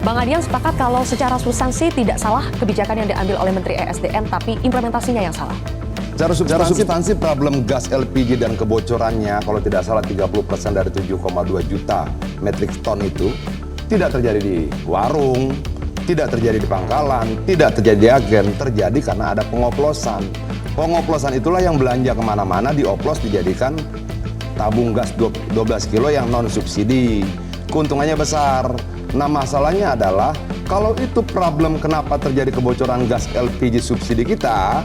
Bang Adian sepakat kalau secara substansi tidak salah kebijakan yang diambil oleh Menteri ESDM, tapi implementasinya yang salah. Secara substansi problem gas LPG dan kebocorannya kalau tidak salah 30% dari 7,2 juta metrik ton itu tidak terjadi di warung, tidak terjadi di pangkalan, tidak terjadi di agen, terjadi karena ada pengoplosan. Pengoplosan itulah yang belanja kemana-mana dioplos dijadikan tabung gas 12 kilo yang non subsidi. Keuntungannya besar. Nah masalahnya adalah kalau itu problem kenapa terjadi kebocoran gas LPG subsidi kita,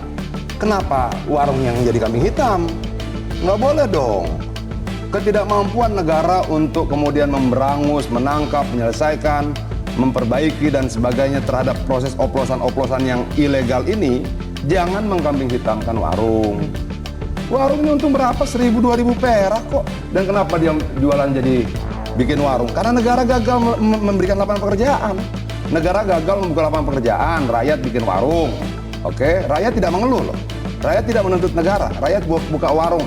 kenapa warung yang jadi kambing hitam? Nggak boleh dong. Ketidakmampuan negara untuk kemudian memberangus, menangkap, menyelesaikan, memperbaiki dan sebagainya terhadap proses oplosan-oplosan yang ilegal ini, jangan mengkambing hitamkan warung. Warung ini untung berapa? 1.000-2.000 perak kok. Dan kenapa dia jualan jadi bikin warung? Karena negara gagal memberikan lapangan pekerjaan. Negara gagal membuka lapangan pekerjaan, rakyat bikin warung. Oke, rakyat tidak mengeluh loh. Rakyat tidak menuntut negara, rakyat buka warung.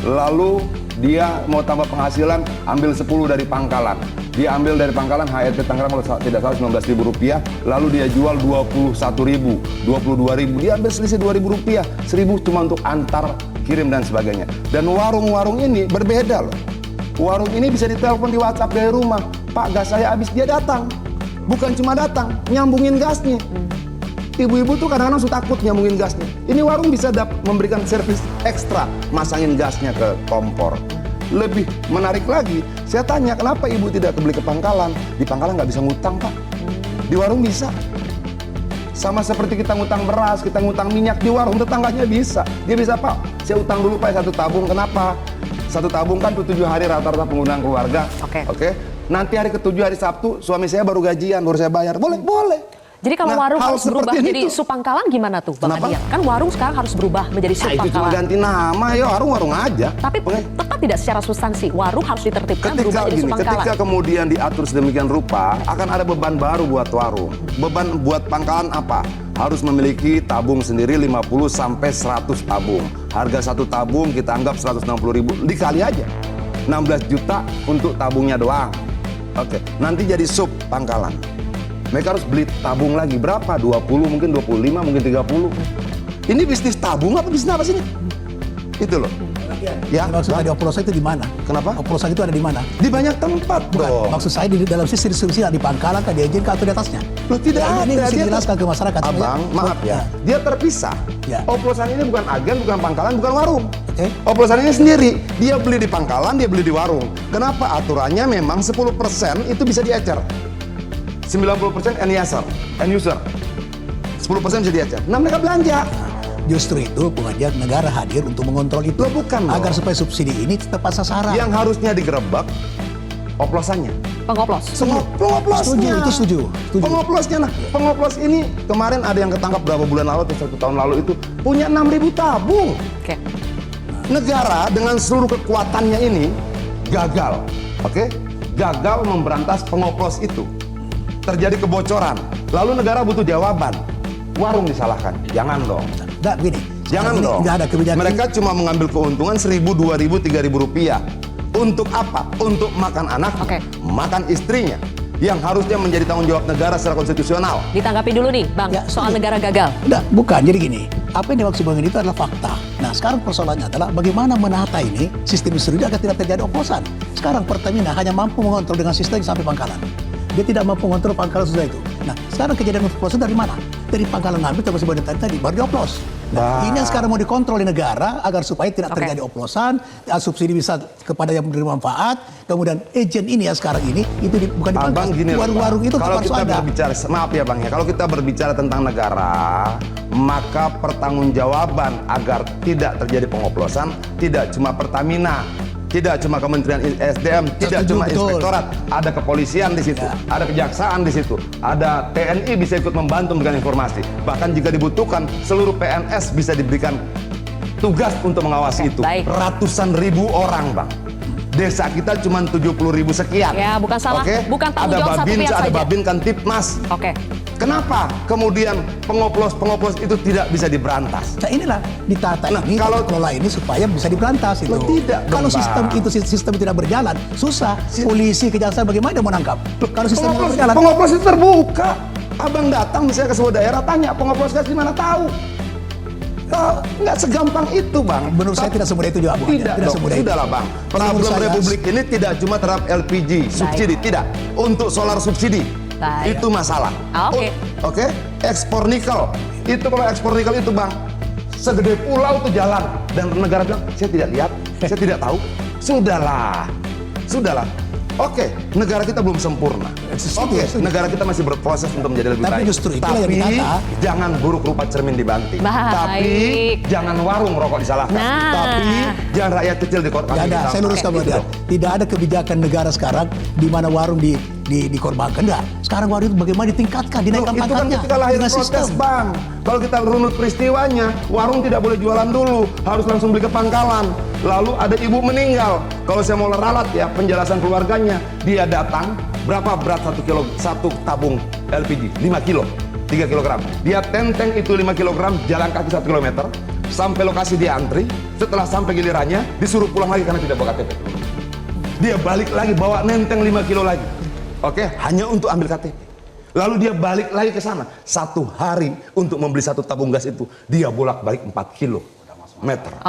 Lalu dia mau tambah penghasilan, ambil 10 dari pangkalan. Dia ambil dari pangkalan HRT Tangerang kalau tidak salah 19.000 rupiah, lalu dia jual 21.000, 22.000. Dia ambil selisih 2.000 rupiah, 1.000 cuma untuk antar kirim dan sebagainya. Dan warung-warung ini berbeda loh. Warung ini bisa ditelepon di WhatsApp dari rumah. Pak, gas saya habis, dia datang. Bukan cuma datang, nyambungin gasnya. Ibu-ibu tuh kadang-kadang suka takut nyambungin gasnya. Ini warung bisa memberikan servis ekstra, masangin gasnya ke kompor. Lebih menarik lagi, saya tanya kenapa ibu tidak beli ke pangkalan? Di pangkalan nggak bisa ngutang Pak, di warung bisa. Sama seperti kita ngutang beras, kita ngutang minyak, di warung tetangganya bisa. Dia bisa Pak, saya utang dulu Pak 1 tabung, kenapa? 1 tabung kan 7 hari rata-rata penggunaan keluarga. Oke. Nanti hari ke-7 hari Sabtu, suami saya baru gajian, baru saya bayar. Boleh, boleh. Jadi kalau warung harus berubah menjadi subpangkalan gimana tuh Bang Adian? Kan warung sekarang harus berubah menjadi subpangkalan. Itu cuma ganti nama ya, warung aja. Tapi tetap tidak secara substansi, warung harus ditertibkan berubah jadi subpangkalan. Ketika kemudian diatur sedemikian rupa, akan ada beban baru buat warung. Beban buat pangkalan apa? Harus memiliki tabung sendiri 50 sampai 100 tabung. Harga 1 tabung kita anggap 160.000, dikali aja 16 juta untuk tabungnya doang. Oke, nanti jadi sub pangkalan. Mereka harus beli tabung lagi berapa? 20, mungkin 25, mungkin 30. Ini bisnis tabung apa bisnis apa sih ini? Itu loh. Ya, maksud tadi oplosan itu di mana? Kenapa? Oplosan itu ada di mana? Di banyak tempat, bro. Maksud saya di dalam sistem distribusi di pangkalan kan diizinkan atau di atasnya? Loh tidak ada. Ini mesti dijelaskan ke masyarakat. Abang, maaf ya. Dia terpisah. Ya. Oplosan ini bukan agen, bukan pangkalan, bukan warung. Oke. Oplosan ini sendiri. Dia beli di pangkalan, dia beli di warung. Kenapa? Aturannya memang 10% itu bisa diecer. 90% end user. 10% bisa diecer. Nah mereka belanja. Justru itu pengajian negara hadir untuk mengontrol itu. Loh, bukan agar loh. supaya subsidi ini tepat sasaran. Yang harusnya digerebek oplosannya. Pengoplos. Pengoplosnya. Itu setuju. Pengoplosnya. Nah, pengoplos ini kemarin ada yang ketangkap berapa bulan lalu atau 1 tahun lalu itu punya 6.000 tabung. Oke. Negara dengan seluruh kekuatannya ini gagal. Oke? Gagal memberantas pengoplos itu. Terjadi kebocoran. Lalu negara butuh jawaban. Warung disalahkan. Jangan dong. Nggak, begini. Jangan dong. Nggak ada kebijakan. Mereka cuma mengambil keuntungan 1.000, 2.000, 3.000 rupiah. Untuk apa? Untuk makan anak, makan istrinya. Yang harusnya menjadi tanggung jawab negara secara konstitusional. Ditanggapi dulu nih Bang, Ya, soal negara gagal. Nggak, bukan. Jadi gini, apa yang dimaksud Bang ini itu adalah fakta. Nah sekarang persoalannya adalah bagaimana menata ini sistem distribusi agar tidak terjadi oplosan. Sekarang Pertamina hanya mampu mengontrol dengan sistem sampai pangkalan. Dia tidak mampu mengontrol pangkalan sudah itu. Nah, sekarang kejadian oplosan dari mana? Dari pangkalan ngambil terus sebagai tadi baru dioplos. Nah, ini yang sekarang mau dikontrol di negara agar supaya tidak terjadi oplosan, subsidi bisa kepada yang menerima manfaat. Kemudian agent ini yang sekarang ini itu bukan dipangkas. Warung-warung itu kalau harus kita ada. berbicara, maaf ya Bang ya, kalau kita berbicara tentang negara, maka pertanggungjawaban agar tidak terjadi pengoplosan tidak cuma Pertamina, tidak cuma Kementerian SDM, tidak cuma Inspektorat, ada kepolisian di situ, ada kejaksaan di situ, ada TNI bisa ikut membantu memberikan informasi. Bahkan jika dibutuhkan, seluruh PNS bisa diberikan tugas untuk mengawasi itu. Baik. Ratusan ribu orang, Bang. Desa kita cuma 70.000 sekian. Ya, bukan salah, Oke? bukan tanggung Ada jawab satu Babinsa, pihak ada saja. Babin Kamtipmas. Oke. Kenapa kemudian pengoplos itu tidak bisa diberantas? Nah inilah ditata Nah, ini, kalau- kelola ini supaya bisa diberantas itu. Loh, tidak dong, Kalau sistem Bang. itu sistem tidak berjalan, susah. Polisi, kejaksaan bagaimana dia mau nangkap? Kalau sistem tidak berjalan, Pengoplos itu terbuka. Abang datang misalnya ke sebuah daerah, tanya pengoplos gas di mana, tahu. Nggak segampang itu, Bang. menurut saya tidak semudah itu juga, Bu. Tidak dong, semudah itu. sudahlah Bang. Menurut Problem saya- Republik ini tidak cuma terhadap LPG, subsidi, tidak. Untuk solar subsidi, Baik. itu masalah. Oke. Oke, ekspor nikel. Itu kalau ekspor nikel itu Bang, segede pulau tuh jalan. Dan negara bilang, saya tidak lihat, saya tidak tahu. Sudahlah, sudahlah. Oke, negara kita belum sempurna. Setuju, Oke, setuju. negara kita masih berproses untuk menjadi lebih Tapi baik. justru itulah yang Tapi ditata. jangan buruk rupa cermin dibanting. Baik. Tapi jangan warung rokok disalahkan. Nah. Tapi jangan rakyat kecil dikorbankan. Tidak ada, saya luruskan Gitu Bang. dong. Tidak ada kebijakan negara sekarang di mana warung dikorbankan. Enggak. Sekarang warung itu bagaimana ditingkatkan, dinaikkan Loh, itu kan pangkatnya ketika lahir dengan protes, sistem. Bang. Kalau kita runut peristiwanya, warung tidak boleh jualan dulu, harus langsung beli ke pangkalan. Lalu ada ibu meninggal. Kalau saya mau ralat ya, penjelasan keluarganya, dia datang, berapa berat satu tabung LPG? 5 kilo, 3 kilogram. Dia tenteng itu 5 kilogram, jalan kaki 1 kilometer, sampai lokasi dia antri, setelah sampai gilirannya, disuruh pulang lagi karena tidak bawa KTP. Dia balik lagi, bawa nenteng 5 kilo lagi. Oke, hanya untuk ambil KTP. Lalu dia balik lagi ke sana. 1 hari untuk membeli 1 tabung gas itu, dia bolak-balik 4 kilometer.